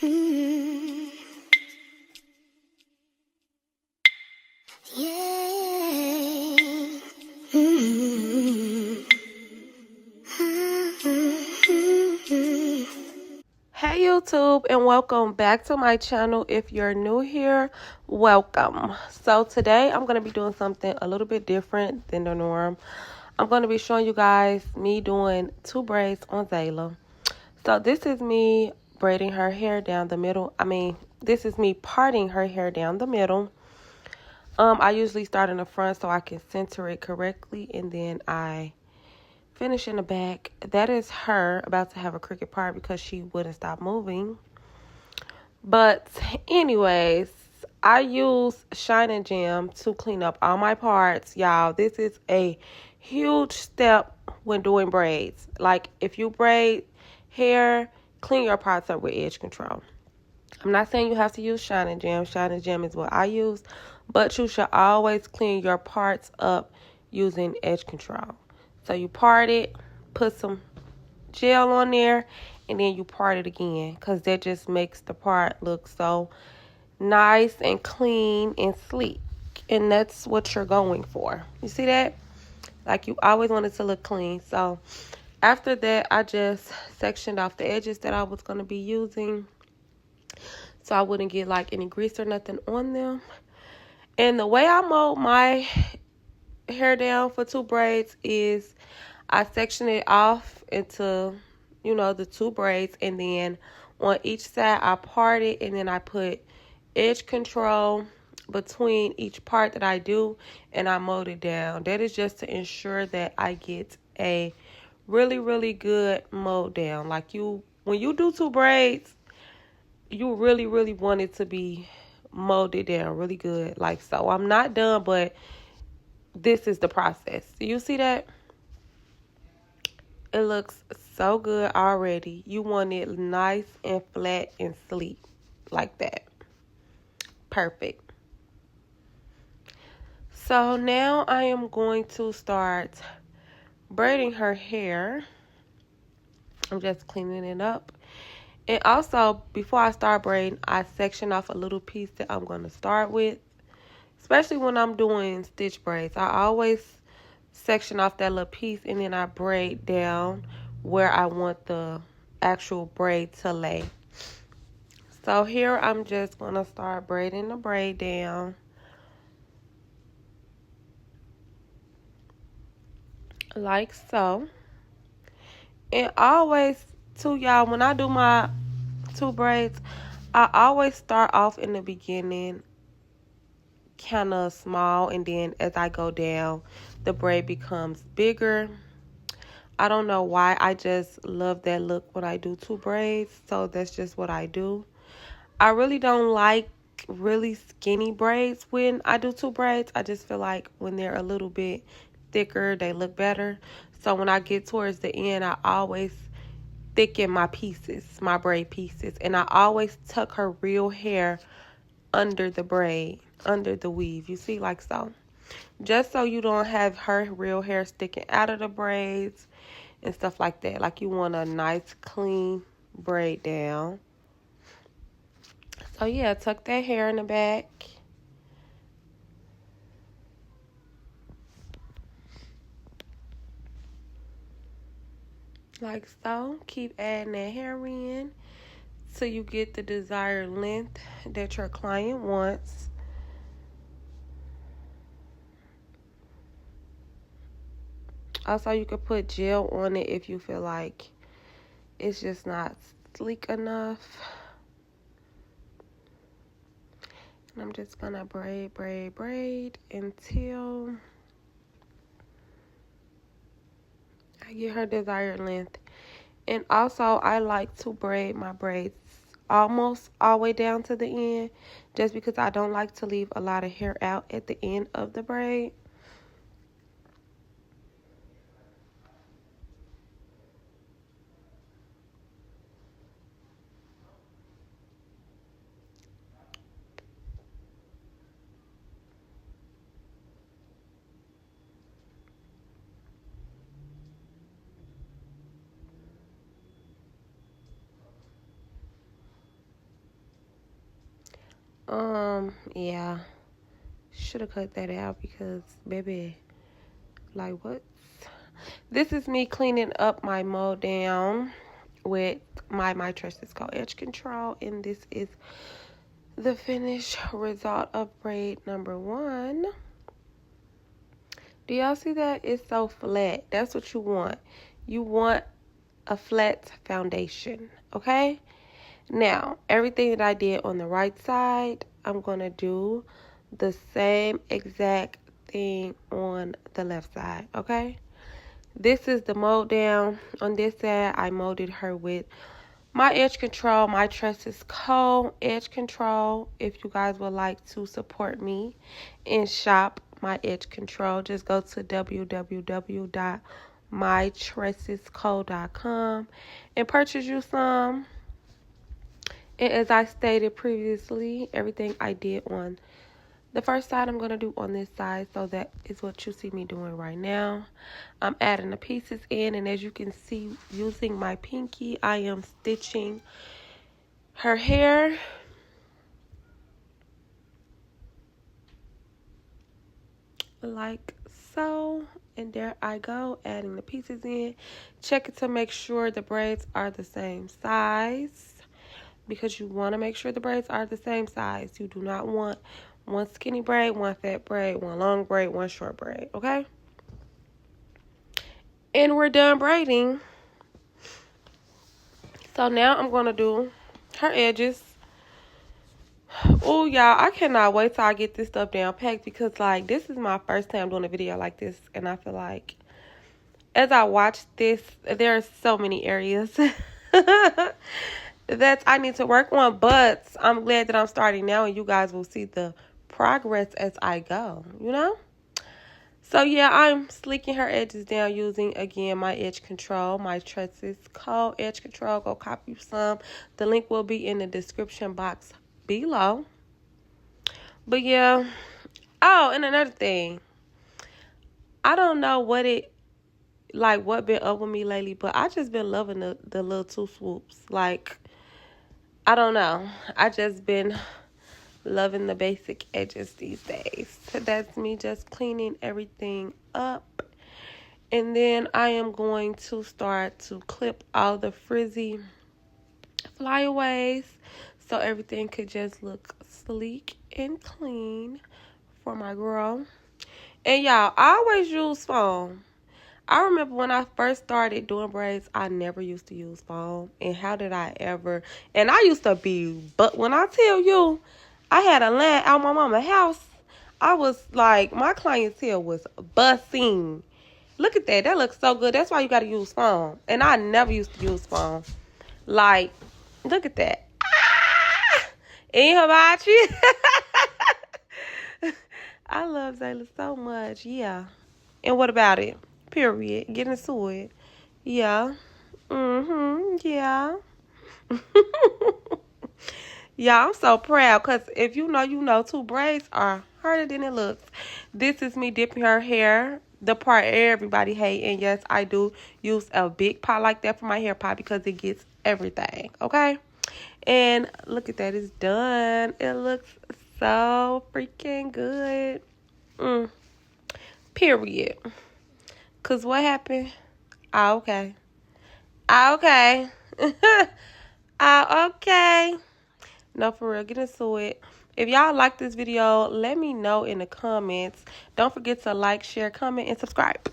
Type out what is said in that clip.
Mm, yeah. Mm, Hey YouTube, and welcome back to my channel. If you're new here, welcome. So today I'm going to be doing something a little bit different than the norm. I'm going to be showing you guys me doing 2 braids on Zayla. So this is me braiding her hair down the middle. This is me parting her hair down the middle. I usually start in the front so I can center it correctly, and then I finish in the back. That is her about to have a crooked part because she wouldn't stop moving. But anyways, I use Shine and Gem to clean up all my parts. Y'all, this is a huge step when doing braids. Like, if you braid hair, clean your parts up with edge control. I'm not saying you have to use Shine and Gem. Shine and Gem is what I use. But you should always clean your parts up using edge control. So you part it, put some gel on there, and then you part it again, because that just makes the part look so nice and clean and sleek. And that's what you're going for. You see that? Like, you always want it to look clean. So after that, I just sectioned off the edges that I was going to be using, so I wouldn't get like any grease or nothing on them. And the way I mold my hair down for 2 braids is I section it off into, the 2 braids, and then on each side I part it, and then I put edge control between each part that I do, and I mold it down. That is just to ensure that I get a really, really good mold down. Like, when you do 2 braids, you really, really want it to be molded down really good. Like so. I'm not done, but this is the process. You see that? It looks so good already. You want it nice and flat and sleek like that. Perfect. So now I am going to start braiding her hair. I'm just cleaning it up. And also, before I start braiding, I section off a little piece that I'm going to start with. Especially when I'm doing stitch braids, I always section off that little piece, and then I braid down where I want the actual braid to lay. So here I'm just going to start braiding the braid down like so. And always, too, y'all, when I do my 2 braids, I always start off in the beginning kind of small, and then as I go down, the braid becomes bigger. I don't know why. I just love that look when I do 2 braids. So that's just what I do. I really don't like really skinny braids when I do 2 braids. I just feel like when they're a little bit thicker, they look better. So when I get towards the end, I always thicken my pieces, my braid pieces. And I always tuck her real hair under the braid, under the weave. You see, like so. Just so you don't have her real hair sticking out of the braids and stuff like that. Like, you want a nice clean braid down. So yeah, tuck that hair in the back. Like so. Keep adding that hair in till you get the desired length that your client wants. Also, you could put gel on it if you feel like it's just not sleek enough. And I'm just gonna braid, braid, braid until I get her desired length. And also, I like to braid my braids almost all the way down to the end, just because I don't like to leave a lot of hair out at the end of the braid. Yeah. Should have cut that out because, baby, like, what? This is me cleaning up my mold down with my Trust is called Edge Control, and this is the finished result of braid number 1. Do y'all see that? It's so flat. That's what you want. You want a flat foundation, okay? Now, everything that I did on the right side, I'm going to do the same exact thing on the left side, okay? This is the mold down. On this side, I molded her with my Edge Control, my Tresses Co. Edge Control. If you guys would like to support me and shop my Edge Control, just go to www.mytressesco.com and purchase you some. And as I stated previously, everything I did on the first side, I'm going to do on this side. So that is what you see me doing right now. I'm adding the pieces in. And as you can see, using my pinky, I am stitching her hair. Like so. And there I go, adding the pieces in. Check it to make sure the braids are the same size, because you want to make sure the braids are the same size. You do not want one skinny braid, one fat braid, one long braid, one short braid, okay? And we're done braiding. So now I'm going to do her edges. Oh, y'all, I cannot wait till I get this stuff down packed, because, like, this is my first time doing a video like this, and I feel like as I watch this, there are so many areas that I need to work on, but I'm glad that I'm starting now, and you guys will see the progress as I go, you know? So, yeah, I'm sleeking her edges down using, again, my Edge Control, my Tresses Co. Edge Control. Go copy some. The link will be in the description box below. But, yeah. Oh, and another thing. I don't know what been up with me lately, but I just been loving the little 2 swoops. Like, I don't know. I just been loving the basic edges these days. So that's me just cleaning everything up. And then I am going to start to clip all the frizzy flyaways so everything could just look sleek and clean for my girl. And y'all, I always use foam. I remember when I first started doing braids, I never used to use foam. And how did I ever? And I used to be, but when I tell you, I had a land out my mama's house, I was like, my clientele was busting. Look at that. That looks so good. That's why you got to use foam. And I never used to use foam. Like, look at that. Ah! Ain't hibachi. I love Zayla so much. Yeah. And what about it? Period. Get into it. Yeah. Yeah. Yeah, I'm so proud, because if you know, you know, 2 braids are harder than it looks. This is me dipping her hair, the part everybody hate. And yes, I do use a big pot like that for my hair pot because it gets everything, okay? And look at that. It's done. It looks so freaking good. Period. Because what happened? Ah, okay. Ah, okay. Ah, okay. No, for real. Get into it. If y'all like this video, let me know in the comments. Don't forget to like, share, comment, and subscribe.